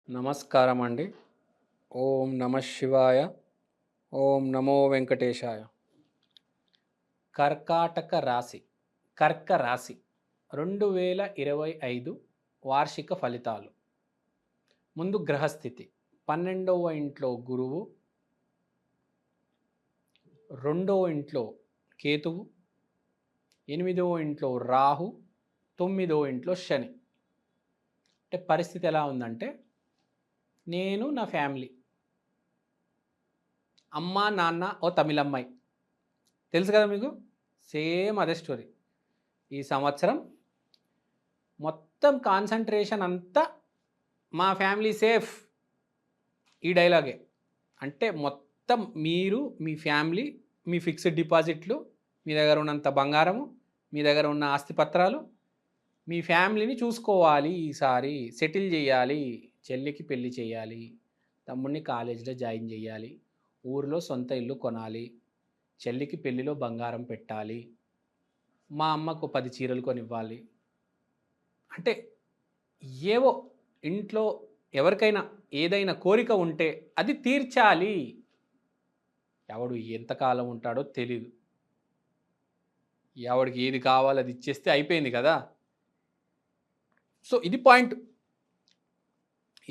నమస్కారం అండి. ఓం నమ శివాయ. ఓం నమో వెంకటేశాయ. కర్కాటక రాశి, కర్క రాశి 2025 వార్షిక ఫలితాలు. ముందు గ్రహస్థితి. 12వ ఇంట్లో గురువు, 2వ ఇంట్లో కేతువు, 8వ ఇంట్లో రాహు, 9వ ఇంట్లో శని. అంటే పరిస్థితి ఎలా ఉందంటే, నేను నా ఫ్యామిలీ, అమ్మ నాన్న ఓ తమిళమ్మాయి, తెలుసు కదా మీకు, సేమ్ అదే స్టోరీ. ఈ సంవత్సరం మొత్తం కాన్సన్ట్రేషన్ అంతా మా ఫ్యామిలీ సేఫ్, ఈ డైలాగే. అంటే మొత్తం మీరు, మీ ఫ్యామిలీ, మీ ఫిక్స్డ్ డిపాజిట్లు, మీ దగ్గర ఉన్నంత బంగారము, మీ దగ్గర ఉన్న ఆస్తిపత్రాలు, మీ ఫ్యామిలీని చూసుకోవాలి, ఈసారి సెటిల్ చేయాలి, చెల్లికి పెళ్ళి చేయాలి, తమ్ముడిని కాలేజీలో జాయిన్ చేయాలి, ఊరిలో సొంత ఇల్లు కొనాలి, చెల్లికి పెళ్ళిలో బంగారం పెట్టాలి, మా అమ్మకు 10 చీరలు కొనివ్వాలి. అంటే ఏవో ఇంట్లో ఎవరికైనా ఏదైనా కోరిక ఉంటే అది తీర్చాలి. ఎవడు ఎంతకాలం ఉంటాడో తెలీదు. ఎవడికి ఏది కావాలో అది ఇచ్చేస్తే అయిపోయింది కదా. సో ఇది పాయింట్.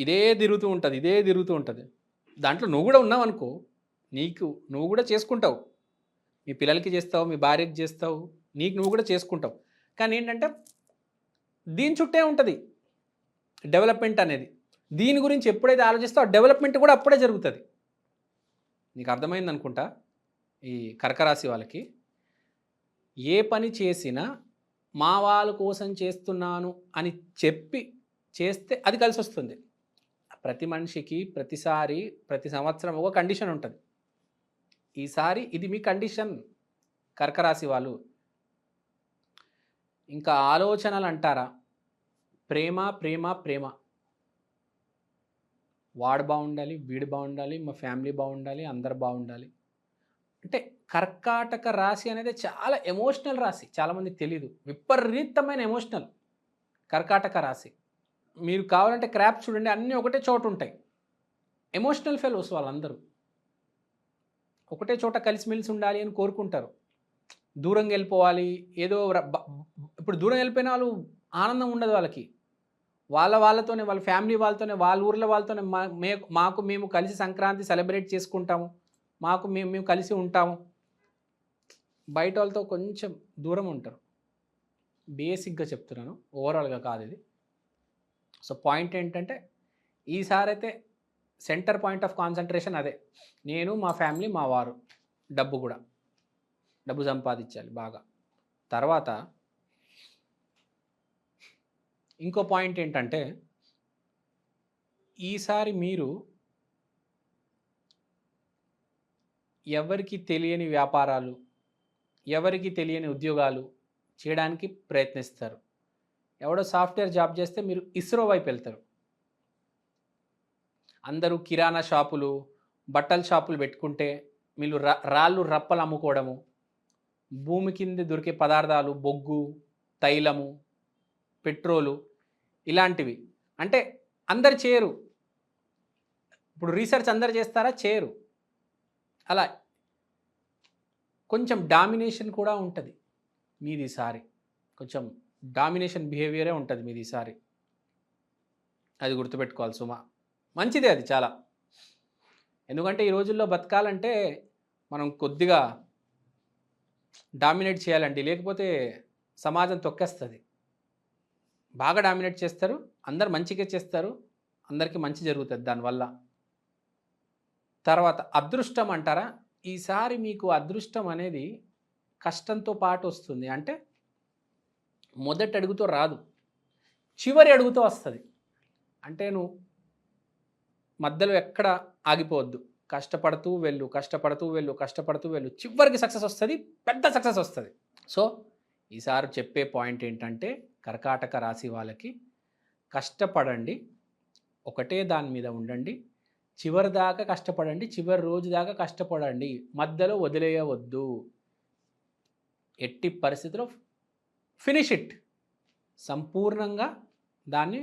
ఇదే తిరుగుతూ ఉంటుంది. దాంట్లో నువ్వు కూడా ఉన్నావు అనుకో, నువ్వు కూడా చేసుకుంటావు. మీ పిల్లలకి చేస్తావు, మీ భార్యకి చేస్తావు, నువ్వు కూడా చేసుకుంటావు. కానీ ఏంటంటే దీని చుట్టే ఉంటుంది డెవలప్మెంట్ అనేది. దీని గురించి ఎప్పుడైతే ఆలోచిస్తావు డెవలప్మెంట్ కూడా అప్పుడే జరుగుతుంది. నీకు అర్థమైంది అనుకుంటా. ఈ కర్కరాశి వాళ్ళకి ఏ పని చేసినా మా వాళ్ళ కోసం చేస్తున్నాను అని చెప్పి చేస్తే అది కలిసి వస్తుంది. ప్రతి మనిషికి ప్రతిసారి ప్రతి సంవత్సరం ఒక కండిషన్ ఉంటుంది. ఈసారి ఇది మీ కండిషన్ కర్కరాశి వాళ్ళు. ఇంకా ఆలోచనలు అంటారా, ప్రేమ ప్రేమ ప్రేమ. వాడు బాగుండాలి, వీడు బాగుండాలి, మా ఫ్యామిలీ బాగుండాలి, అందరు బాగుండాలి. అంటే కర్కాటక రాశి అనేది చాలా ఎమోషనల్ రాశి. చాలామందికి తెలీదు. విపరీతమైన ఎమోషనల్ కర్కాటక రాశి. మీరు కావాలంటే క్రాప్ చూడండి, అన్నీ ఒకటే చోటు ఉంటాయి. ఎమోషనల్ ఫెలోస్ వాళ్ళందరూ ఒకటే చోట కలిసిమెలిసి ఉండాలి అని కోరుకుంటారు. దూరంగా వెళ్ళిపోవాలి ఏదో ఇప్పుడు దూరం వెళ్ళిపోయిన వాళ్ళు ఆనందం ఉండదు వాళ్ళకి. వాళ్ళతోనే, వాళ్ళ ఫ్యామిలీ వాళ్ళతోనే, వాళ్ళ ఊర్లో వాళ్ళతోనే మేము కలిసి సంక్రాంతి సెలబ్రేట్ చేసుకుంటాము, మేము కలిసి ఉంటాము. బయట వాళ్ళతో కొంచెం దూరం ఉంటారు. బేసిక్గా చెప్తున్నాను, ఓవరాల్గా కాదు ఇది. సో పాయింట్ ఏంటంటే ఈసారి అయితే సెంటర్ పాయింట్ ఆఫ్ కాన్సన్ట్రేషన్ అదే. నేను, మా ఫ్యామిలీ, మా వారు, డబ్బు సంపాదించాలి బాగా. తర్వాత ఇంకో పాయింట్ ఏంటంటే ఈసారి మీరు ఎవరికి తెలియని వ్యాపారాలు, ఎవరికి తెలియని ఉద్యోగాలు చేయడానికి ప్రయత్నిస్తారు. ఎవడో సాఫ్ట్వేర్ జాబ్ చేస్తే మీరు ఇస్రో వైపు వెళ్తారు. అందరూ కిరాణా షాపులు, బట్టల షాపులు పెట్టుకుంటే మీరు రాళ్ళు రప్పలు అమ్ముకోవడము, భూమి కింద దొరికే పదార్థాలు, బొగ్గు, తైలము, పెట్రోలు, ఇలాంటివి. అంటే అందరు చేయరు. ఇప్పుడు రీసెర్చ్ అందరు చేస్తారా? చేయరు. అలా కొంచెం డామినేషన్ కూడా ఉంటుంది మీది ఈసారి. కొంచెం డామినేషన్ బిహేవియరే ఉంటుంది మీది ఈసారి. అది గుర్తుపెట్టుకోవాలి సుమా. మంచిదే అది చాలా. ఎందుకంటే ఈ రోజుల్లో బతకాలంటే మనం కొద్దిగా డామినేట్ చేయాలండి, లేకపోతే సమాజం తొక్కేస్తుంది. బాగా డామినేట్ చేస్తారు, అందరు మంచిగా చేస్తారు, అందరికీ మంచి జరుగుతుంది దానివల్ల. తర్వాత అదృష్టం అంటారా, ఈసారి మీకు అదృష్టం అనేది కష్టంతో పాటు వస్తుంది. అంటే మొదటి అడుగుతో రాదు, చివరి అడుగుతో వస్తుంది. అంటే నువ్వు మధ్యలో ఎక్కడ ఆగిపోవద్దు, కష్టపడుతూ వెళ్ళు, చివరికి సక్సెస్ వస్తుంది, పెద్ద సక్సెస్ వస్తుంది. సో ఈసారి చెప్పే పాయింట్ ఏంటంటే కర్కాటక రాశి వాళ్ళకి కష్టపడండి, ఒకటే దాని మీద ఉండండి, చివరి దాకా కష్టపడండి, చివరి రోజు దాకా కష్టపడండి, మధ్యలో వదిలేయవద్దు. ఎట్టి పరిస్థితిలో ఫినిష్ ఇట్, సంపూర్ణంగా దాన్ని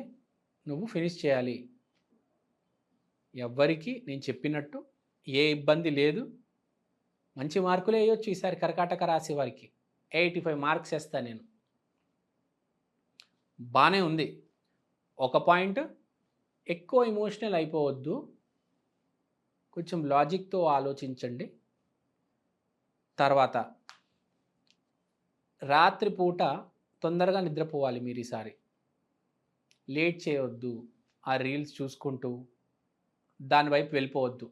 నువ్వు ఫినిష్ చేయాలి. ఎవ్వరికి నేను చెప్పినట్టు ఏ ఇబ్బంది లేదు. మంచి మార్కులే వేయొచ్చు ఈసారి కర్కాటక రాశి వారికి. 85 మార్క్స్ వేస్తాను నేను. బాగానే ఉంది. ఒక పాయింట్, ఎక్కువ ఎమోషనల్ అయిపోవద్దు. కొంచెం లాజిక్తో ఆలోచించండి. తర్వాత రాత్రిపూట తొందరగా నిద్రపోవాలి మీరు ఈసారి. లేట్ చేయవద్దు. ఆ రీల్స్ చూసుకుంటూ దాని వైపు వెళ్ళిపోవద్దు.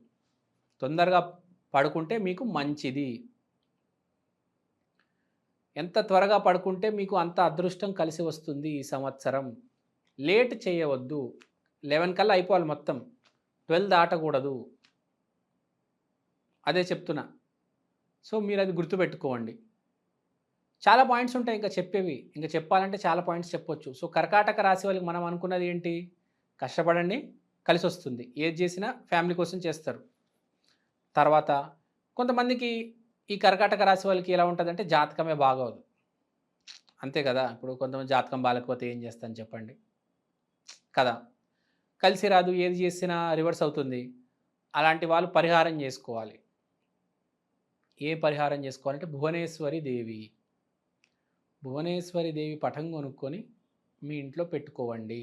తొందరగా పడుకుంటే మీకు మంచిది. ఎంత త్వరగా పడుకుంటే మీకు అంత అదృష్టం కలిసి వస్తుంది ఈ సంవత్సరం. లేట్ చేయవద్దు. 11 కల్లా అయిపోవాలి మొత్తం. 12 దాటకూడదు. అదే చెప్తున్నా. సో మీరు అది గుర్తుపెట్టుకోండి. చాలా పాయింట్స్ ఉంటాయి ఇంకా చెప్పేవి. ఇంకా చెప్పాలంటే చాలా పాయింట్స్ చెప్పొచ్చు. సో కర్కాటక రాశి వాళ్ళకి మనం అనుకున్నది ఏంటి? కష్టపడండి, కలిసి వస్తుంది. ఏది చేసినా ఫ్యామిలీ కోసం చేస్తారు. తర్వాత కొంతమందికి ఈ కర్కాటక రాశి వాళ్ళకి ఎలా ఉంటుందంటే జాతకమే బాగోదు. అంతే కదా. ఇప్పుడు కొంతమంది జాతకం బాగాలేకపోతే ఏం చేస్తాను చెప్పండి కదా. కలిసి రాదు, ఏది చేసినా రివర్స్ అవుతుంది. అలాంటి వాళ్ళు పరిహారం చేసుకోవాలి. ఏ పరిహారం చేసుకోవాలంటే భువనేశ్వరి దేవి. భువనేశ్వరి దేవి పటం కొనుక్కొని మీ ఇంట్లో పెట్టుకోవండి.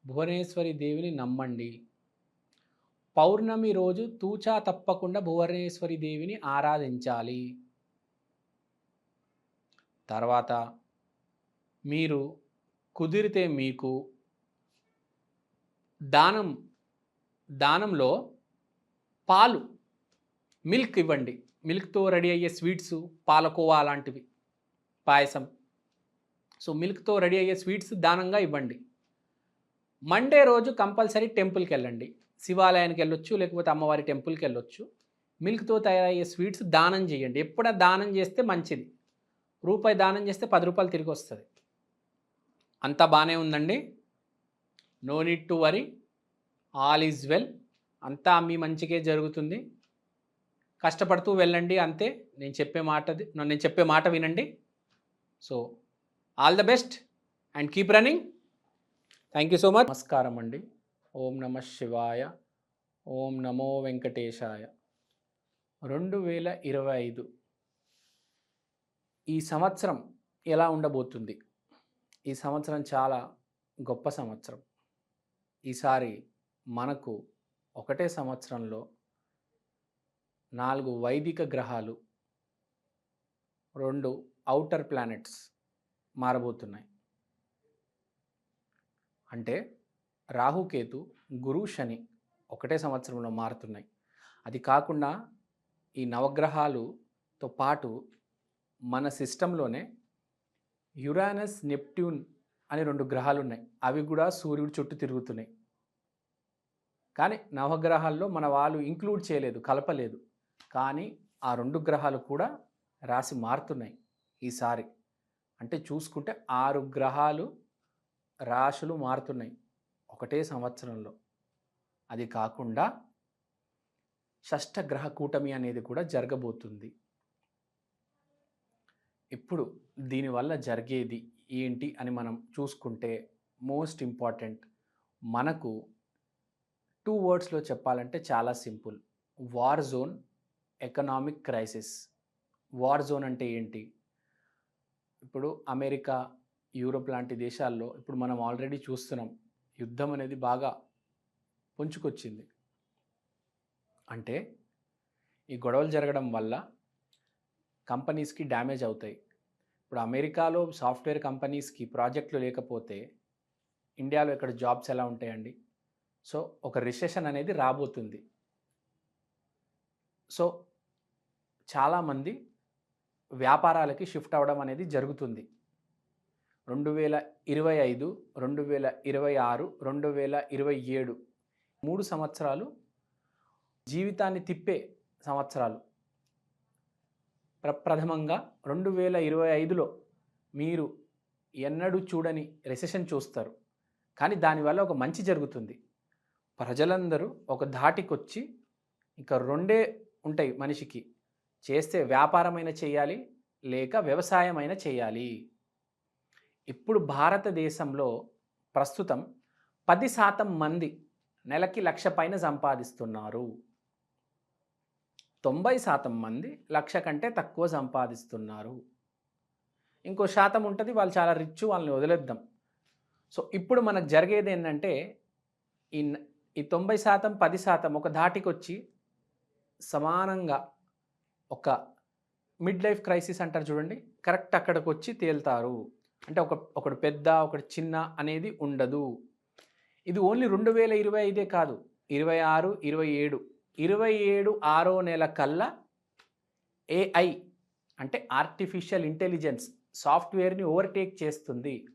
భువనేశ్వరి దేవిని నమ్మండి. పౌర్ణమి రోజు తూచా తప్పకుండా భువనేశ్వరి దేవిని ఆరాధించాలి. తర్వాత మీరు కుదిరితే మీకు దానంలో పాలు, మిల్క్ ఇవ్వండి. మిల్క్తో రెడీ అయ్యే స్వీట్స్, పాలకోవా అలాంటివి, పాయసం. సో మిల్క్తో రెడీ అయ్యే స్వీట్స్ దానంగా ఇవ్వండి. మండే రోజు కంపల్సరీ టెంపుల్కి వెళ్ళండి. శివాలయానికి వెళ్ళొచ్చు, లేకపోతే అమ్మవారి టెంపుల్కి వెళ్ళొచ్చు. మిల్క్తో తయారయ్యే స్వీట్స్ దానం చేయండి. ఎప్పుడైనా దానం చేస్తే మంచిది. రూపాయి దానం చేస్తే 10 రూపాయలు తిరిగి వస్తుంది. అంతా బాగానే ఉందండి. No need to worry. All is well. అంతా మీ మంచిగా జరుగుతుంది. కష్టపడుతూ వెళ్ళండి అంతే. నేను చెప్పే మాట వినండి. So all the best and keep running. Thank you so much. నమస్కారం అండి. ఓం నమ శివాయ. ఓం నమో వెంకటేశాయ. 2025 ఈ సంవత్సరం ఎలా ఉండబోతుంది? ఈ సంవత్సరం చాలా గొప్ప సంవత్సరం. ఈసారి మనకు ఒకటే సంవత్సరంలో 4 వైదిక గ్రహాలు, 2 ఔటర్ ప్లానెట్స్ మారబోతున్నాయి. అంటే రాహుకేతు, గురు, శని ఒకటే సంవత్సరంలో మారుతున్నాయి. అది కాకుండా ఈ నవగ్రహాలతో పాటు మన సిస్టంలోనే యురానస్, నెప్ట్యూన్ అని 2 గ్రహాలు ఉన్నాయి. అవి కూడా సూర్యుడి చుట్టూ తిరుగుతున్నాయి. కానీ నవగ్రహాల్లో మన వాళ్ళు ఇంక్లూడ్ చేయలేదు, కలపలేదు. కానీ ఆ 2 గ్రహాలు కూడా రాశి మారుతున్నాయి ఈసారి. అంటే చూసుకుంటే 6 గ్రహాలు రాశులు మారుతున్నాయి ఒకటే సంవత్సరంలో. అది కాకుండా షష్ఠగ్రహ కూటమి అనేది కూడా జరగబోతుంది. ఇప్పుడు దీనివల్ల జరిగేది ఏంటి అని మనం చూసుకుంటే మోస్ట్ ఇంపార్టెంట్, మనకు 2 వర్డ్స్లో చెప్పాలంటే చాలా simple. War zone, economic crisis. War zone అంటే ఏంటి? ఇప్పుడు అమెరికా, యూరోప్ లాంటి దేశాల్లో ఇప్పుడు మనం ఆల్రెడీ చూస్తున్నాం, యుద్ధం అనేది బాగా పుంజుకొచ్చింది. అంటే ఈ గొడవలు జరగడం వల్ల కంపెనీస్కి డ్యామేజ్ అవుతాయి. ఇప్పుడు అమెరికాలో సాఫ్ట్వేర్ కంపెనీస్కి ప్రాజెక్టులు లేకపోతే ఇండియాలో ఇక్కడ జాబ్స్ ఎలా ఉంటాయండి? సో ఒక రిసెషన్ అనేది రాబోతుంది. సో చాలామంది వ్యాపారాలకి షిఫ్ట్ అవ్వడం అనేది జరుగుతుంది. 2025, 2026, 2027 3 సంవత్సరాలు జీవితాన్ని తిప్పే సంవత్సరాలు. ప్రప్రథమంగా 2025లో మీరు ఎన్నడూ చూడని రెసెషన్ చూస్తారు. కానీ దానివల్ల ఒక మంచి జరుగుతుంది. ప్రజలందరూ ఒక ధాటికొచ్చి ఇంకా 2 ఉంటాయి మనిషికి. చేస్తే వ్యాపారమైనా చేయాలి, లేక వ్యవసాయమైనా చేయాలి. ఇప్పుడు భారతదేశంలో ప్రస్తుతం 10% మంది నెలకి 1,00,000 పైన సంపాదిస్తున్నారు. 90% మంది 1,00,000 కంటే తక్కువ సంపాదిస్తున్నారు. ఇంకో శాతం ఉంటుంది, వాళ్ళు చాలా రిచ్, వాళ్ళని వదిలేద్దాం. సో ఇప్పుడు మనకు జరిగేది ఏంటంటే ఈ ఈ 90% 10% ఒక ధాటికొచ్చి సమానంగా ఒక మిడ్ లైఫ్ క్రైసిస్ అంటారు చూడండి, కరెక్ట్ అక్కడికి వచ్చి తేలుతారు. అంటే ఒకడు పెద్ద ఒకటి చిన్న అనేది ఉండదు. ఇది ఓన్లీ 2025 కాదు, 26, 27, 27 6వ నెల కల్లా ఏఐ అంటే ఆర్టిఫిషియల్ ఇంటెలిజెన్స్ సాఫ్ట్వేర్ని ఓవర్టేక్ చేస్తుంది.